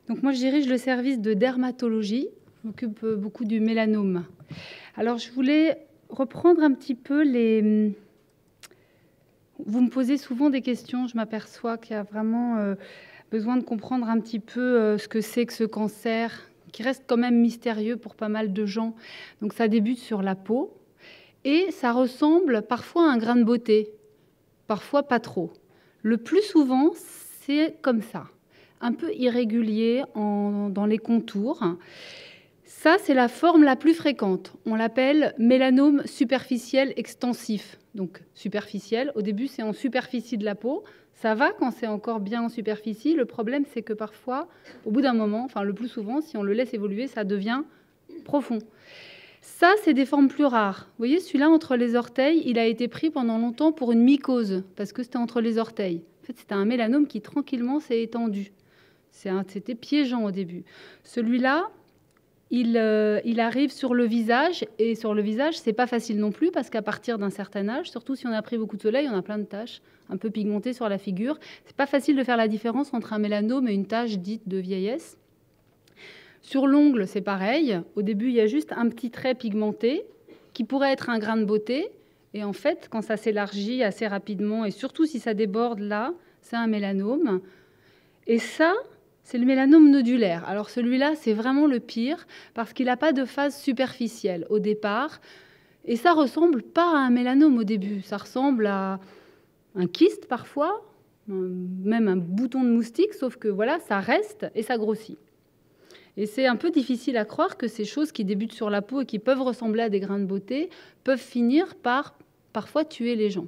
Donc moi, je dirige le service de dermatologie. Je m'occupe beaucoup du mélanome. Alors, je voulais reprendre un petit peu les... Vous me posez souvent des questions. Je m'aperçois qu'il y a vraiment besoin de comprendre un petit peu ce que c'est que ce cancer, qui reste quand même mystérieux pour pas mal de gens. Donc, ça débute sur la peau et ça ressemble parfois à un grain de beauté, parfois pas trop. Le plus souvent, c'est comme ça, un peu irrégulier dans les contours. Ça, c'est la forme la plus fréquente. On l'appelle mélanome superficiel extensif. Donc superficiel, au début, c'est en superficie de la peau. Ça va quand c'est encore bien en superficie. Le problème, c'est que parfois, au bout d'un moment, enfin le plus souvent, si on le laisse évoluer, ça devient profond. Ça, c'est des formes plus rares. Vous voyez, celui-là, entre les orteils, il a été pris pendant longtemps pour une mycose, parce que c'était entre les orteils. En fait, c'était un mélanome qui, tranquillement, s'est étendu. C'était piégeant au début. Celui-là, il arrive sur le visage, et sur le visage, c'est pas facile non plus, parce qu'à partir d'un certain âge, surtout si on a pris beaucoup de soleil, on a plein de taches un peu pigmentées sur la figure. C'est pas facile de faire la différence entre un mélanome et une tache dite de vieillesse. Sur l'ongle, c'est pareil. Au début, il y a juste un petit trait pigmenté qui pourrait être un grain de beauté. Et en fait, quand ça s'élargit assez rapidement, et surtout si ça déborde là, c'est un mélanome. Et ça, c'est le mélanome nodulaire. Alors celui-là, c'est vraiment le pire parce qu'il n'a pas de phase superficielle au départ. Et ça ressemble pas à un mélanome au début. Ça ressemble à un kyste parfois, même un bouton de moustique, sauf que voilà, ça reste et ça grossit. Et c'est un peu difficile à croire que ces choses qui débutent sur la peau et qui peuvent ressembler à des grains de beauté peuvent finir par parfois tuer les gens.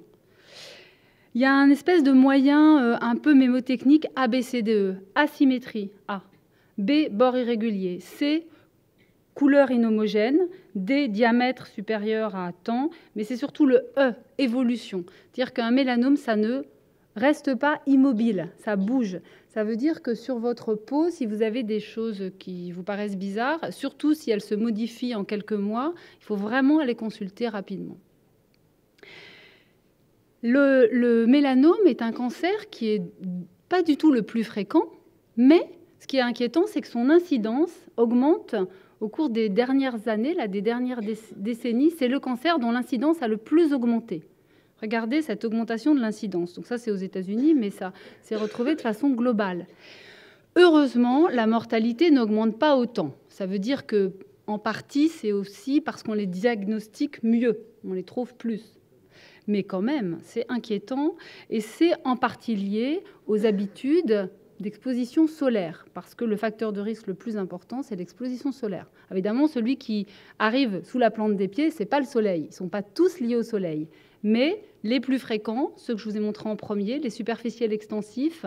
Il y a un espèce de moyen un peu mémotechnique ABCDE. Asymétrie, A. B, bord irrégulier. C, couleur inhomogène. D, diamètre supérieur à tant. Mais c'est surtout le E, évolution. C'est-à-dire qu'un mélanome, ça ne reste pas immobile, ça bouge. Ça veut dire que sur votre peau, si vous avez des choses qui vous paraissent bizarres, surtout si elles se modifient en quelques mois, il faut vraiment aller consulter rapidement. Le mélanome est un cancer qui est pas du tout le plus fréquent, mais ce qui est inquiétant, c'est que son incidence augmente au cours des dernières années, des dernières décennies. C'est le cancer dont l'incidence a le plus augmenté. Regardez cette augmentation de l'incidence. Donc ça, c'est aux États-Unis, mais ça s'est retrouvé de façon globale. Heureusement, la mortalité n'augmente pas autant. Ça veut dire que, en partie, c'est aussi parce qu'on les diagnostique mieux, on les trouve plus. Mais quand même, c'est inquiétant et c'est en partie lié aux habitudes d'exposition solaire, parce que le facteur de risque le plus important, c'est l'exposition solaire. Évidemment, celui qui arrive sous la plante des pieds, c'est pas le soleil. Ils ne sont pas tous liés au soleil. Mais les plus fréquents, ceux que je vous ai montrés en premier, les superficiels extensifs,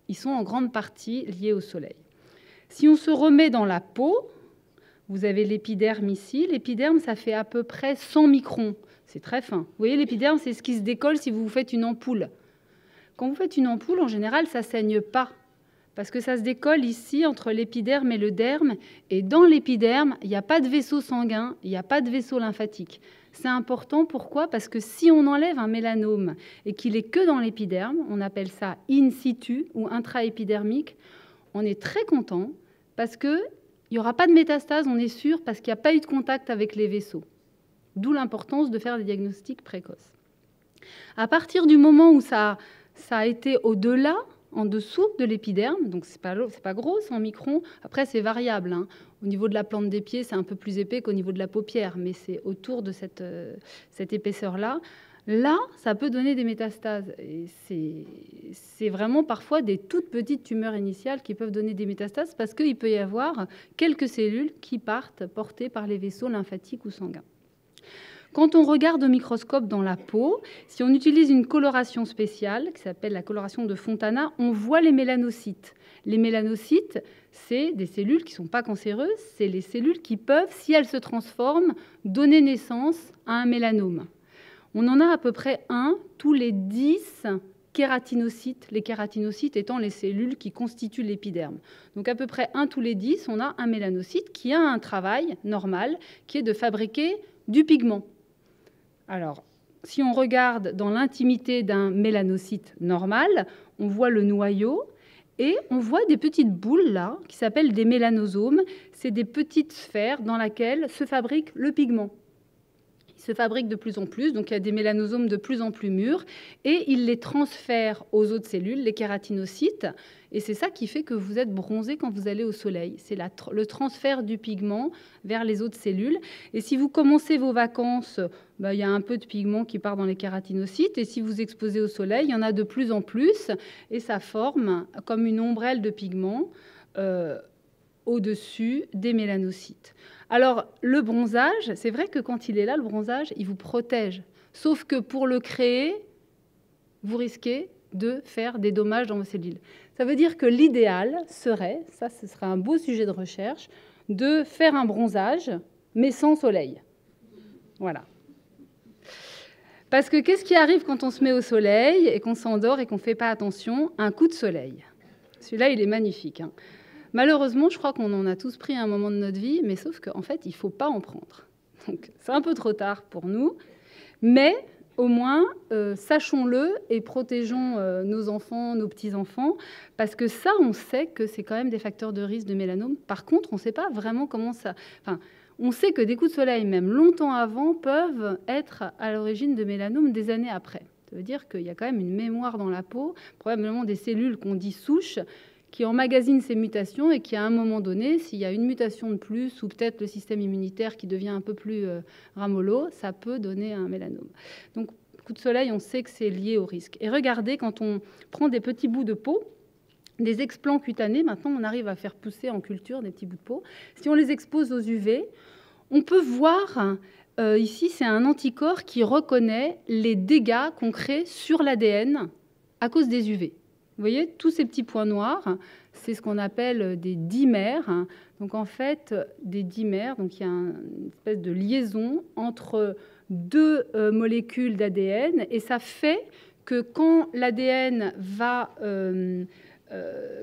ils sont en grande partie liés au soleil. Si on se remet dans la peau, vous avez l'épiderme ici. L'épiderme, ça fait à peu près 100 microns. C'est très fin. Vous voyez, l'épiderme, c'est ce qui se décolle si vous faites une ampoule. Quand vous faites une ampoule, en général, ça ne saigne pas. Parce que ça se décolle ici entre l'épiderme et le derme. Et dans l'épiderme, il n'y a pas de vaisseau sanguin, il n'y a pas de vaisseau lymphatique. C'est important, pourquoi? Parce que si on enlève un mélanome et qu'il est que dans l'épiderme, on appelle ça in situ ou intraépidermique, on est très content parce qu'il n'y aura pas de métastase, on est sûr, parce qu'il n'y a pas eu de contact avec les vaisseaux. D'où l'importance de faire des diagnostics précoces. À partir du moment où ça a été au-delà, en dessous de l'épiderme, donc c'est pas gros, 100 microns. Après, c'est variable. Hein. Au niveau de la plante des pieds, c'est un peu plus épais qu'au niveau de la paupière, mais c'est autour de cette épaisseur-là. Là, ça peut donner des métastases. Et c'est vraiment parfois des toutes petites tumeurs initiales qui peuvent donner des métastases parce qu'il peut y avoir quelques cellules qui partent portées par les vaisseaux lymphatiques ou sanguins. Quand on regarde au microscope dans la peau, si on utilise une coloration spéciale, qui s'appelle la coloration de Fontana, on voit les mélanocytes. Les mélanocytes, c'est des cellules qui ne sont pas cancéreuses, c'est les cellules qui peuvent, si elles se transforment, donner naissance à un mélanome. On en a à peu près un tous les 10 kératinocytes, les kératinocytes étant les cellules qui constituent l'épiderme. Donc à peu près un tous les 10, on a un mélanocyte qui a un travail normal, qui est de fabriquer du pigment. Alors, si on regarde dans l'intimité d'un mélanocyte normal, on voit le noyau Et on voit des petites boules là, qui s'appellent des mélanosomes. C'est des petites sphères dans lesquelles se fabrique le pigment. Il se fabrique de plus en plus, donc il y a des mélanosomes de plus en plus mûrs, et il les transfère aux autres cellules, les kératinocytes, et c'est ça qui fait que vous êtes bronzé quand vous allez au soleil. C'est le transfert du pigment vers les autres cellules. Et si vous commencez vos vacances, il y a un peu de pigment qui part dans les kératinocytes, et si vous exposez au soleil, il y en a de plus en plus, et ça forme comme une ombrelle de pigment au-dessus des mélanocytes. Alors, le bronzage, c'est vrai que quand il est là, le bronzage, il vous protège. Sauf que pour le créer, vous risquez de faire des dommages dans vos cellules. Ça veut dire que l'idéal serait, ça ce serait un beau sujet de recherche, de faire un bronzage, mais sans soleil. Voilà. Parce que qu'est-ce qui arrive quand on se met au soleil et qu'on s'endort et qu'on ne fait pas attention? Un coup de soleil. Celui-là, il est magnifique, hein. Malheureusement, je crois qu'on en a tous pris à un moment de notre vie, mais sauf qu'en fait, il ne faut pas en prendre. Donc, c'est un peu trop tard pour nous, mais au moins, sachons-le et protégeons nos enfants, nos petits-enfants, parce que ça, on sait que c'est quand même des facteurs de risque de mélanome. Par contre, on ne sait pas vraiment comment ça... Enfin, on sait que des coups de soleil, même longtemps avant, peuvent être à l'origine de mélanome des années après. Ça veut dire qu'il y a quand même une mémoire dans la peau, probablement des cellules qu'on dit souches, qui emmagasinent ces mutations et qui, à un moment donné, s'il y a une mutation de plus ou peut-être le système immunitaire qui devient un peu plus ramollo, ça peut donner un mélanome. Donc, coup de soleil, on sait que c'est lié au risque. Et regardez, quand on prend des petits bouts de peau, des explants cutanés, maintenant on arrive à faire pousser en culture des petits bouts de peau. Si on les expose aux UV, on peut voir, ici c'est un anticorps qui reconnaît les dégâts qu'on crée sur l'ADN à cause des UV. Vous voyez, tous ces petits points noirs, c'est ce qu'on appelle des dimères. Donc en fait, des dimères, donc il y a une espèce de liaison entre deux molécules d'ADN, et ça fait que quand l'ADN va...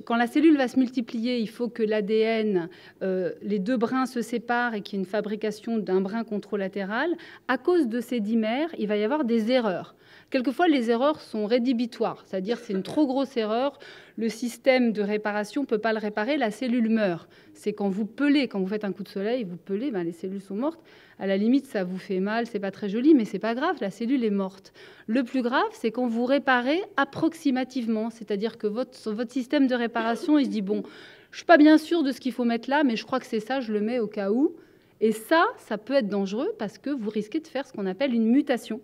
quand la cellule va se multiplier, il faut que l'ADN, les deux brins se séparent et qu'il y ait une fabrication d'un brin contralatéral. À cause de ces dimères, il va y avoir des erreurs. Quelquefois, les erreurs sont rédhibitoires, c'est-à-dire c'est une trop grosse erreur, le système de réparation ne peut pas le réparer, la cellule meurt. C'est quand vous pelez, quand vous faites un coup de soleil, vous pelez, les cellules sont mortes. À la limite, ça vous fait mal, c'est pas très joli, mais c'est pas grave, la cellule est morte. Le plus grave, c'est quand vous réparez approximativement, c'est-à-dire que votre système de réparation, il se dit, bon, je suis pas bien sûr de ce qu'il faut mettre là, mais je crois que c'est ça, je le mets au cas où. Et ça peut être dangereux parce que vous risquez de faire ce qu'on appelle une mutation.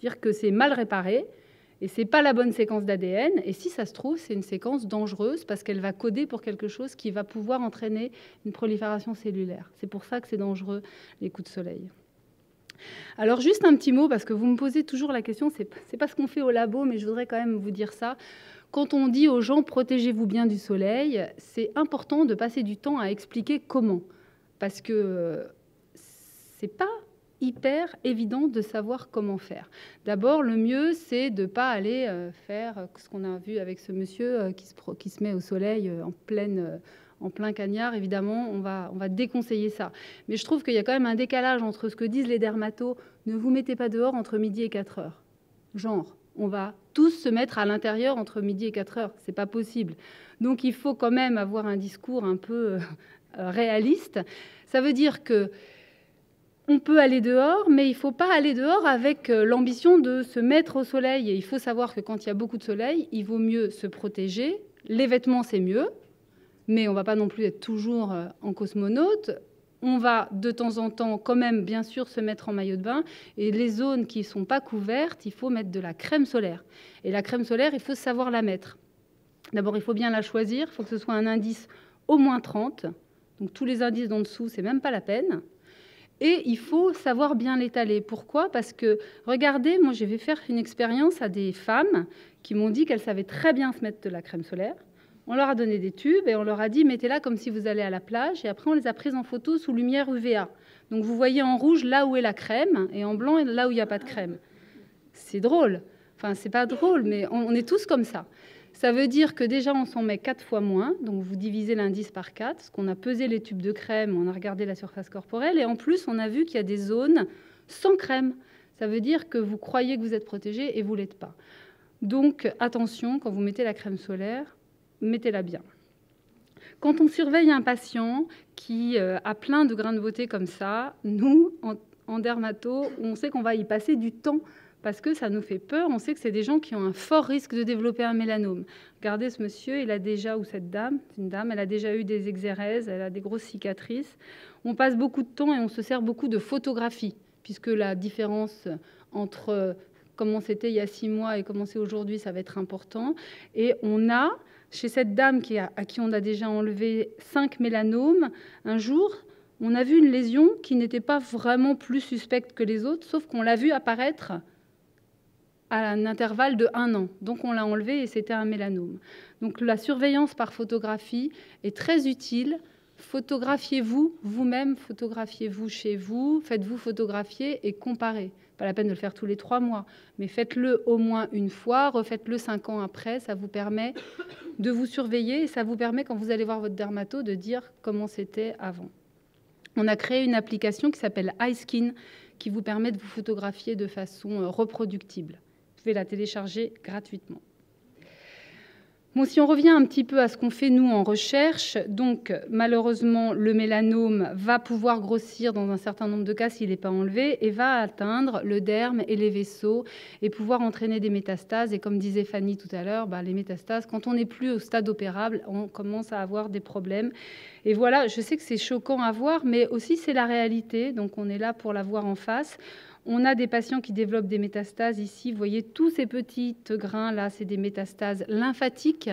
Dire que c'est mal réparé et c'est pas la bonne séquence d'ADN. Et si ça se trouve, c'est une séquence dangereuse parce qu'elle va coder pour quelque chose qui va pouvoir entraîner une prolifération cellulaire. C'est pour ça que c'est dangereux, les coups de soleil. Alors, juste un petit mot, parce que vous me posez toujours la question, c'est pas ce qu'on fait au labo, mais je voudrais quand même vous dire ça. Quand on dit aux gens « protégez-vous bien du soleil », c'est important de passer du temps à expliquer comment. Parce que c'est pas hyper évident de savoir comment faire. D'abord, le mieux, c'est de ne pas aller faire ce qu'on a vu avec ce monsieur qui se met au soleil en plein cagnard. Évidemment, on va déconseiller ça. Mais je trouve qu'il y a quand même un décalage entre ce que disent les dermatos. Ne vous mettez pas dehors entre midi et 4 heures. Genre, on va tous se mettre à l'intérieur entre midi et 4 heures. C'est pas possible. Donc, il faut quand même avoir un discours un peu réaliste. Ça veut dire que on peut aller dehors, mais il ne faut pas aller dehors avec l'ambition de se mettre au soleil. Et il faut savoir que quand il y a beaucoup de soleil, il vaut mieux se protéger. Les vêtements, c'est mieux, mais on ne va pas non plus être toujours en cosmonaute. On va de temps en temps quand même, bien sûr, se mettre en maillot de bain. Et les zones qui ne sont pas couvertes, il faut mettre de la crème solaire. Et la crème solaire, il faut savoir la mettre. D'abord, il faut bien la choisir. Il faut que ce soit un indice au moins 30. Donc tous les indices d'en dessous, c'est même pas la peine. Et il faut savoir bien l'étaler. Pourquoi? Parce que, regardez, moi, je vais faire une expérience à des femmes qui m'ont dit qu'elles savaient très bien se mettre de la crème solaire. On leur a donné des tubes et on leur a dit, mettez-la comme si vous allez à la plage. Et après, on les a prises en photo sous lumière UVA. Donc, vous voyez en rouge là où est la crème et en blanc là où il n'y a pas de crème. C'est drôle. Enfin, c'est pas drôle, mais on est tous comme ça. Ça veut dire que déjà, on s'en met 4 fois moins. Donc, vous divisez l'indice par 4. Parce qu'on a pesé les tubes de crème, on a regardé la surface corporelle. Et en plus, on a vu qu'il y a des zones sans crème. Ça veut dire que vous croyez que vous êtes protégé et vous ne l'êtes pas. Donc, attention, quand vous mettez la crème solaire, mettez-la bien. Quand on surveille un patient qui a plein de grains de beauté comme ça, nous, en dermato, on sait qu'on va y passer du temps parce que ça nous fait peur. On sait que c'est des gens qui ont un fort risque de développer un mélanome. Regardez ce monsieur, il a déjà, ou cette dame, c'est une dame, elle a déjà eu des exérèses, elle a des grosses cicatrices. On passe beaucoup de temps et on se sert beaucoup de photographies, puisque la différence entre comment c'était il y a 6 mois et comment c'est aujourd'hui, ça va être important. Et on a, chez cette dame à qui on a déjà enlevé 5 mélanomes, un jour, on a vu une lésion qui n'était pas vraiment plus suspecte que les autres, sauf qu'on l'a vue apparaître à un intervalle de 1 an. Donc on l'a enlevé et c'était un mélanome. Donc la surveillance par photographie est très utile. Photographiez-vous vous-même, photographiez-vous chez vous, faites-vous photographier et comparez. Pas la peine de le faire tous les 3 mois, mais faites-le au moins une fois, refaites-le 5 ans après, ça vous permet de vous surveiller et ça vous permet, quand vous allez voir votre dermato, de dire comment c'était avant. On a créé une application qui s'appelle iSkin, qui vous permet de vous photographier de façon reproductible. Vous pouvez la télécharger gratuitement. Bon, si on revient un petit peu à ce qu'on fait, nous, en recherche, donc malheureusement, le mélanome va pouvoir grossir dans un certain nombre de cas s'il n'est pas enlevé et va atteindre le derme et les vaisseaux et pouvoir entraîner des métastases. Et comme disait Fanny tout à l'heure, les métastases, quand on n'est plus au stade opérable, on commence à avoir des problèmes. Et voilà, je sais que c'est choquant à voir, mais aussi c'est la réalité, donc on est là pour la voir en face. On a des patients qui développent des métastases ici. Vous voyez tous ces petits grains là, c'est des métastases lymphatiques.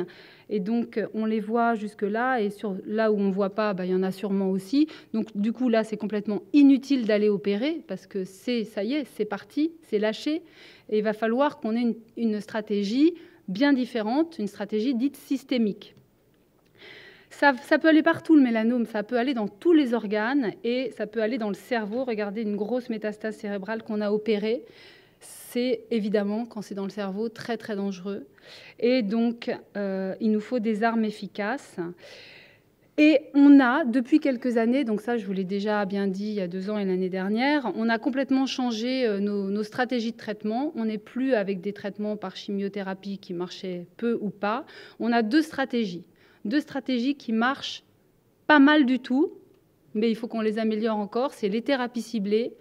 Et donc, on les voit jusque-là. Et là où on ne voit pas, il y en a sûrement aussi. Donc, du coup, là, c'est complètement inutile d'aller opérer parce que ça y est, c'est parti, c'est lâché. Et il va falloir qu'on ait une stratégie bien différente, une stratégie dite systémique. Ça peut aller partout, le mélanome, ça peut aller dans tous les organes et ça peut aller dans le cerveau. Regardez une grosse métastase cérébrale qu'on a opérée. C'est évidemment, quand c'est dans le cerveau, très très dangereux. Et donc, il nous faut des armes efficaces. Et on a, depuis quelques années, donc ça je vous l'ai déjà bien dit il y a 2 ans et l'année dernière, on a complètement changé nos stratégies de traitement. On n'est plus avec des traitements par chimiothérapie qui marchaient peu ou pas. On a 2 stratégies. 2 stratégies qui marchent pas mal du tout, mais il faut qu'on les améliore encore. C'est les thérapies ciblées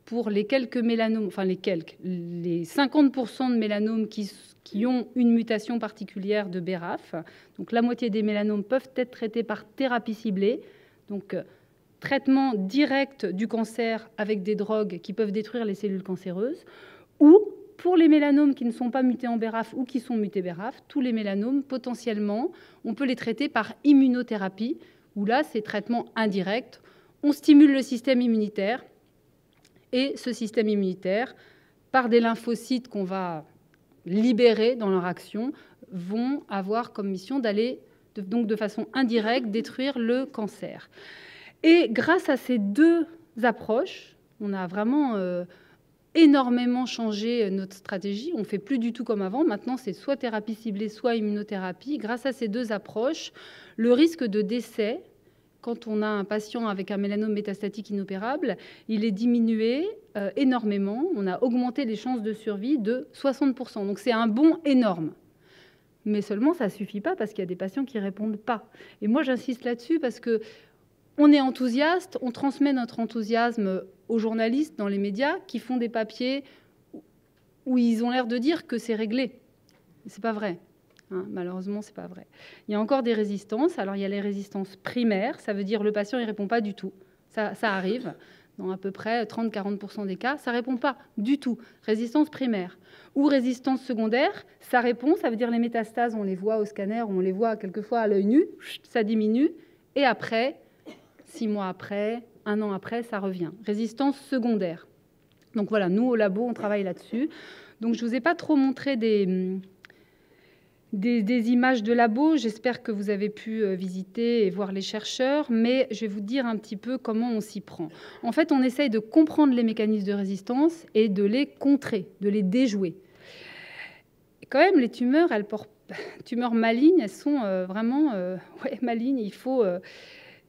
pour les quelques mélanomes, enfin les 50% de mélanomes qui ont une mutation particulière de BRAF. Donc la moitié des mélanomes peuvent être traités par thérapie ciblée. Donc traitement direct du cancer avec des drogues qui peuvent détruire les cellules cancéreuses, ou pour les mélanomes qui ne sont pas mutés en BRAF ou qui sont mutés BRAF, tous les mélanomes, potentiellement, on peut les traiter par immunothérapie, où là, c'est traitement indirect. On stimule le système immunitaire, et ce système immunitaire, par des lymphocytes qu'on va libérer dans leur action, vont avoir comme mission d'aller, donc de façon indirecte, détruire le cancer. Et grâce à ces 2 approches, on a vraiment énormément changé notre stratégie. On ne fait plus du tout comme avant. Maintenant, c'est soit thérapie ciblée, soit immunothérapie. Grâce à ces 2 approches, le risque de décès, quand on a un patient avec un mélanome métastatique inopérable, il est diminué énormément. On a augmenté les chances de survie de 60%. Donc c'est un bond énorme. Mais seulement, ça ne suffit pas parce qu'il y a des patients qui ne répondent pas. Et moi, j'insiste là-dessus parce que on est enthousiaste, on transmet notre enthousiasme aux journalistes dans les médias qui font des papiers où ils ont l'air de dire que c'est réglé. C'est pas vrai. Malheureusement, c'est pas vrai. Il y a encore des résistances. Alors, il y a les résistances primaires. Ça veut dire le patient, il répond pas du tout. Ça arrive dans à peu près 30-40% des cas. Ça répond pas du tout. Résistance primaire. Ou résistance secondaire, ça répond. Ça veut dire les métastases, on les voit au scanner, on les voit quelquefois à l'œil nu. Ça diminue. Et après, 6 mois après, 1 an après, ça revient. Résistance secondaire. Donc voilà, nous, au labo, on travaille là-dessus. Donc je ne vous ai pas trop montré des images de labo. J'espère que vous avez pu visiter et voir les chercheurs, mais je vais vous dire un petit peu comment on s'y prend. En fait, on essaye de comprendre les mécanismes de résistance et de les contrer, de les déjouer. Et quand même, les tumeurs, tumeurs malignes, elles sont vraiment malignes.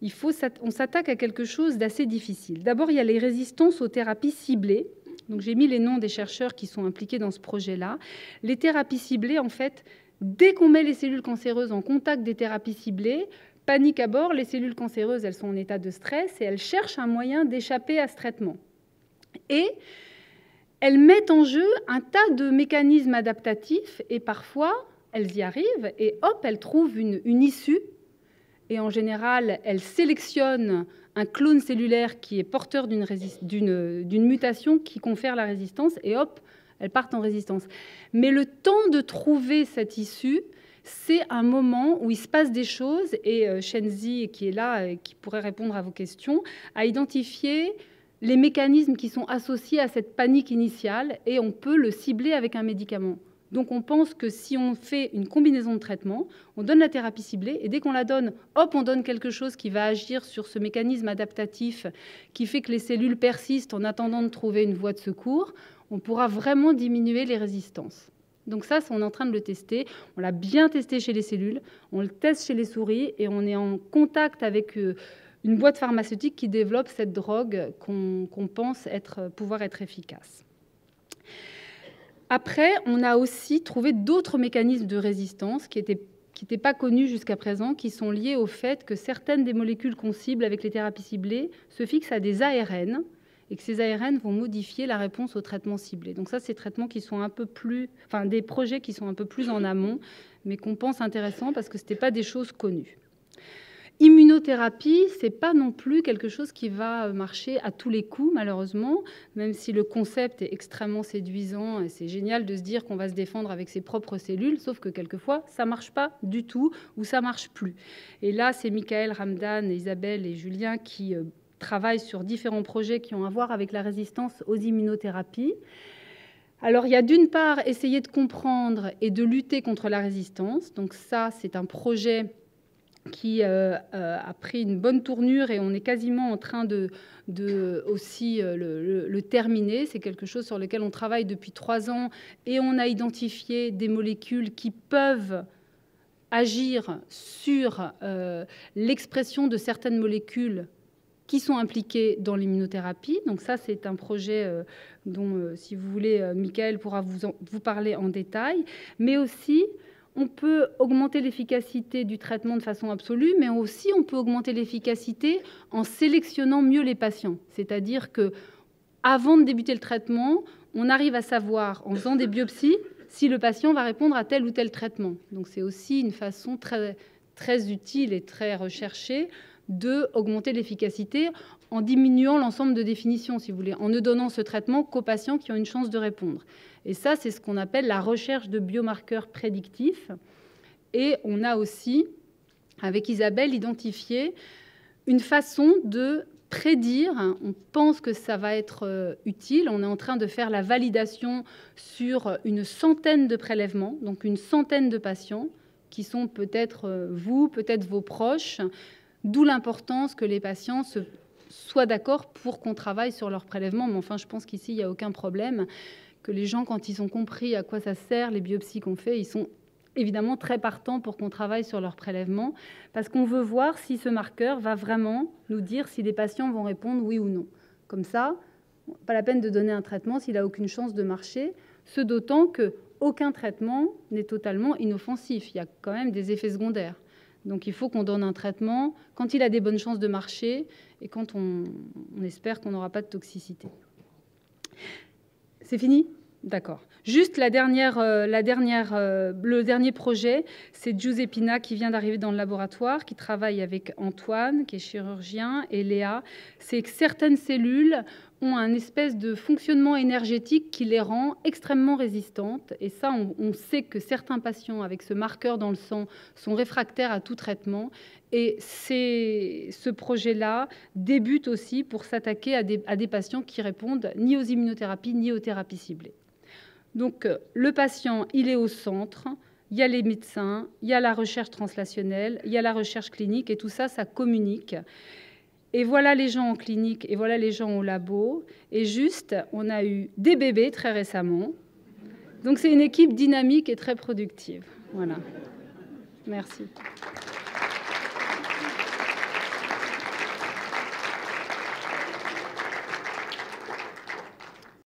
On s'attaque à quelque chose d'assez difficile. D'abord, il y a les résistances aux thérapies ciblées. Donc, j'ai mis les noms des chercheurs qui sont impliqués dans ce projet-là. Les thérapies ciblées, en fait, Dès qu'on met les cellules cancéreuses en contact des thérapies ciblées, panique à bord, les cellules cancéreuses, elles sont en état de stress et elles cherchent un moyen d'échapper à ce traitement. Et elles mettent en jeu un tas de mécanismes adaptatifs et parfois, elles y arrivent et hop, elles trouvent une issue. Et en général, elles sélectionnent un clone cellulaire qui est porteur d'une mutation qui confère la résistance et hop, elles partent en résistance. Mais le temps de trouver cette issue, c'est un moment où il se passe des choses et Shenzi, qui est là et qui pourrait répondre à vos questions, a identifié les mécanismes qui sont associés à cette panique initiale et on peut le cibler avec un médicament. Donc on pense que si on fait une combinaison de traitements, on donne la thérapie ciblée et dès qu'on la donne, hop, on donne quelque chose qui va agir sur ce mécanisme adaptatif qui fait que les cellules persistent en attendant de trouver une voie de secours, on pourra vraiment diminuer les résistances. Donc ça, on est en train de le tester. On l'a bien testé chez les cellules, on le teste chez les souris et on est en contact avec une boîte pharmaceutique qui développe cette drogue qu'on pense pouvoir être efficace. Après, on a aussi trouvé d'autres mécanismes de résistance qui n'étaient pas connus jusqu'à présent, qui sont liés au fait que certaines des molécules qu'on cible avec les thérapies ciblées se fixent à des ARN et que ces ARN vont modifier la réponse aux traitements ciblés. Donc ça, c'est des traitements qui sont des projets qui sont un peu plus en amont, mais qu'on pense intéressants parce que ce n'étaient pas des choses connues. Immunothérapie, ce n'est pas non plus quelque chose qui va marcher à tous les coups, malheureusement, même si le concept est extrêmement séduisant et c'est génial de se dire qu'on va se défendre avec ses propres cellules, sauf que quelquefois, ça ne marche pas du tout ou ça ne marche plus. Et là, c'est Michael, Ramdan, Isabelle et Julien qui travaillent sur différents projets qui ont à voir avec la résistance aux immunothérapies. Alors, il y a d'une part essayer de comprendre et de lutter contre la résistance. Donc ça, c'est un projet qui a pris une bonne tournure et on est quasiment en train de aussi le terminer. C'est quelque chose sur lequel on travaille depuis 3 ans et on a identifié des molécules qui peuvent agir sur l'expression de certaines molécules qui sont impliquées dans l'immunothérapie. Donc ça, c'est un projet dont, si vous voulez, Michael pourra vous parler en détail, mais aussi on peut augmenter l'efficacité du traitement de façon absolue, mais aussi on peut augmenter l'efficacité en sélectionnant mieux les patients. C'est-à-dire que avant de débuter le traitement, on arrive à savoir, en faisant des biopsies, si le patient va répondre à tel ou tel traitement. Donc c'est aussi une façon très, très utile et très recherchée d'augmenter l'efficacité en diminuant l'ensemble de définitions, si vous voulez, en ne donnant ce traitement qu'aux patients qui ont une chance de répondre. Et ça, c'est ce qu'on appelle la recherche de biomarqueurs prédictifs. Et on a aussi, avec Isabelle, identifié une façon de prédire. On pense que ça va être utile. On est en train de faire la validation sur une centaine de prélèvements, donc une centaine de patients qui sont peut-être vous, peut-être vos proches, d'où l'importance que les patients soient d'accord pour qu'on travaille sur leur prélèvement. Mais enfin, je pense qu'ici, il n'y a aucun problème. Que les gens, quand ils ont compris à quoi ça sert, les biopsies qu'on fait, ils sont évidemment très partants pour qu'on travaille sur leur prélèvement, parce qu'on veut voir si ce marqueur va vraiment nous dire si les patients vont répondre oui ou non. Comme ça, pas la peine de donner un traitement s'il n'a aucune chance de marcher, ce d'autant qu'aucun traitement n'est totalement inoffensif. Il y a quand même des effets secondaires. Donc il faut qu'on donne un traitement quand il a des bonnes chances de marcher et quand on espère qu'on n'aura pas de toxicité. C'est fini ? D'accord. Juste le dernier projet, c'est Giuseppina qui vient d'arriver dans le laboratoire, qui travaille avec Antoine, qui est chirurgien, et Léa. C'est que certaines cellules ont un espèce de fonctionnement énergétique qui les rend extrêmement résistantes. Et ça, on sait que certains patients avec ce marqueur dans le sang sont réfractaires à tout traitement. Et ce projet-là débute aussi pour s'attaquer à des patients qui répondent ni aux immunothérapies ni aux thérapies ciblées. Donc, le patient, il est au centre. Il y a les médecins, il y a la recherche translationnelle, il y a la recherche clinique, et tout ça, ça communique. Et voilà les gens en clinique, et voilà les gens au labo. Et juste, on a eu des bébés très récemment. Donc, c'est une équipe dynamique et très productive. Voilà. Merci.